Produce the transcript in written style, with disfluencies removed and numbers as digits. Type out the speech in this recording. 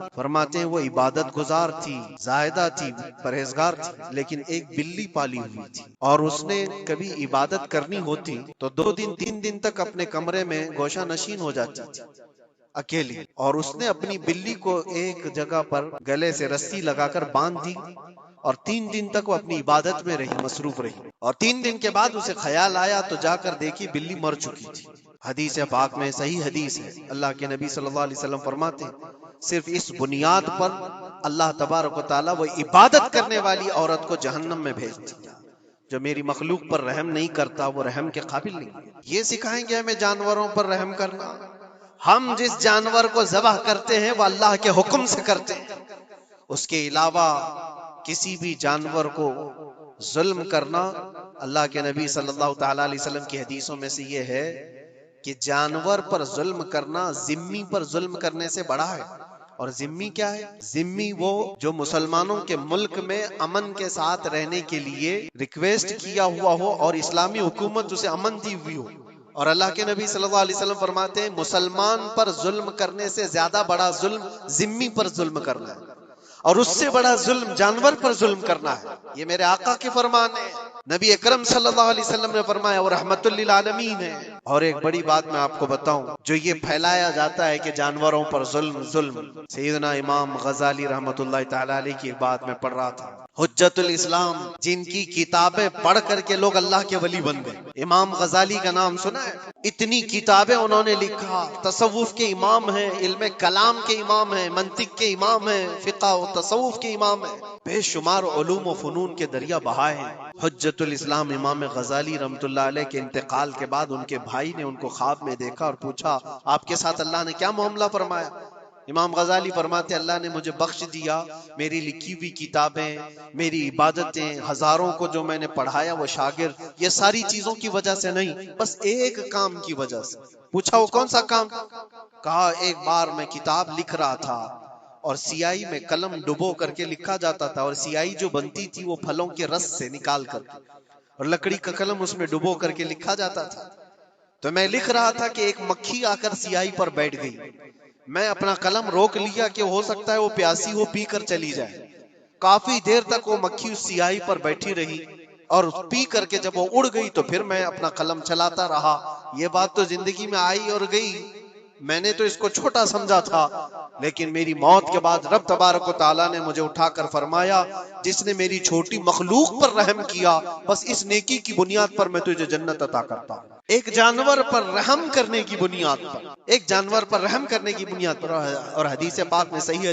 فرماتے ہیں وہ عبادت گزار تھی، زاہدہ تھی، پرہیزگار تھی، لیکن ایک بلی پالی ہوئی تھی، اور اس نے کبھی عبادت کرنی ہوتی تو 2 دن 3 دن تک اپنے کمرے میں گوشہ نشین ہو جاتی تھی اکیلی، اور اس نے اپنی بلی کو ایک جگہ پر گلے سے رسی لگا کر باندھ دی، اور 3 دن تک وہ اپنی عبادت میں رہی، مصروف رہی، اور 3 دن کے بعد اسے خیال آیا تو جا کر دیکھی بلی مر چکی تھی۔ حدیث پاک میں صحیح حدیث ہے، اللہ کے نبی صلی اللہ علیہ وسلم فرماتے ہیں صرف اس بنیاد پر اللہ تبارک و تعالیٰ وہ عبادت کرنے والی عورت کو جہنم میں بھیج دیا۔ جو میری مخلوق پر رحم نہیں کرتا وہ رحم کے قابل نہیں۔ یہ سکھائیں گے ہمیں جانوروں پر رحم کرنا؟ ہم جس جانور کو ذبح کرتے ہیں وہ اللہ کے حکم سے کرتے ہیں، اس کے علاوہ کسی بھی جانور کو ظلم کرنا، اللہ کے نبی صلی اللہ تعالی علیہ وسلم کی حدیثوں میں سے یہ ہے کہ جانور پر ظلم کرنا ذمی پر ظلم کرنے سے بڑا ہے۔ اور ذمی کیا ہے؟ ذمی وہ جو مسلمانوں کے ملک میں امن کے ساتھ رہنے کے لیے ریکویسٹ کیا ہوا ہو اور اسلامی حکومت اسے امن دی ہوئی ہو، اور اللہ کے نبی صلی اللہ علیہ وسلم فرماتے ہیں مسلمان پر ظلم کرنے سے زیادہ بڑا ظلم ذمی پر ظلم کرنا ہے، اور اس سے بڑا ظلم جانور پر ظلم کرنا ہے۔ یہ میرے آقا کے فرمان ہے، نبی اکرم صلی اللہ علیہ وسلم نے فرمایا وہ رحمت للعالمین ہے۔ اور ایک بڑی بات میں آپ کو بتاؤں، جو یہ پھیلایا جاتا ہے کہ جانوروں پر ظلم سیدنا امام غزالی رحمت اللہ تعالی علیہ کی ایک بات میں پڑھ رہا تھا، حجت الاسلام، جن کی کتابیں پڑھ کر کے لوگ اللہ کے ولی بن گئے۔ امام غزالی کا نام سنا ہے؟ اتنی کتابیں انہوں نے لکھا، تصوف کے امام ہیں، علم کلام کے امام ہیں، منطق کے امام ہیں، فقہ و تصوف کے امام ہیں، بے شمار علوم و فنون کے دریا بہائے ہیں۔ حجت الاسلام امام غزالی رحمت اللہ علیہ کے انتقال کے بعد ان کے بھائی نے ان کو خواب میں دیکھا اور پوچھا آپ کے ساتھ اللہ نے کیا معاملہ فرمایا؟ امام غزالی فرماتے اللہ نے مجھے بخش دیا، میری لکھی ہوئی کتابیں، میری عبادتیں، ہزاروں کو جو میں نے پڑھایا وہ شاگرد، یہ ساری چیزوں کی وجہ سے نہیں، بس ایک کام کی وجہ سے۔ پوچھا وہ کون سا کام؟ کہا ایک بار میں کتاب لکھ رہا تھا اور سیاہی میں قلم ڈبو کر کے لکھا جاتا تھا، اور سیاہی جو بنتی تھی وہ پھلوں کے رس سے نکال کر کے، اور لکڑی کا قلم اس میں ڈبو کر کے لکھا جاتا تھا۔ تو میں لکھ رہا تھا کہ ایک مکھی آ کر سیاہی پر بیٹھ گئی، میں اپنا قلم روک لیا کہ ہو سکتا ہے وہ پیاسی ہو، پی کر چلی جائے۔ کافی دیر تک وہ مکھی اس سیاہی پر بیٹھی رہی، اور پی کر کے جب وہ اڑ گئی تو پھر میں اپنا قلم چلاتا رہا۔ یہ بات تو زندگی میں آئی اور گئی، میں نے تو اس کو چھوٹا سمجھا تھا، لیکن میری موت کے بعد رب تبارک و تعالیٰ نے مجھے اٹھا کر فرمایا جس نے میری چھوٹی مخلوق پر رحم کیا، بس اس نیکی کی بنیاد پر میں تجھے جنت عطا کرتا ہوں۔ ایک جانور پر رحم کرنے کی بنیاد پر، ایک جانور پر رحم کرنے کی بنیاد پر، اور حدیث پاک میں صحیح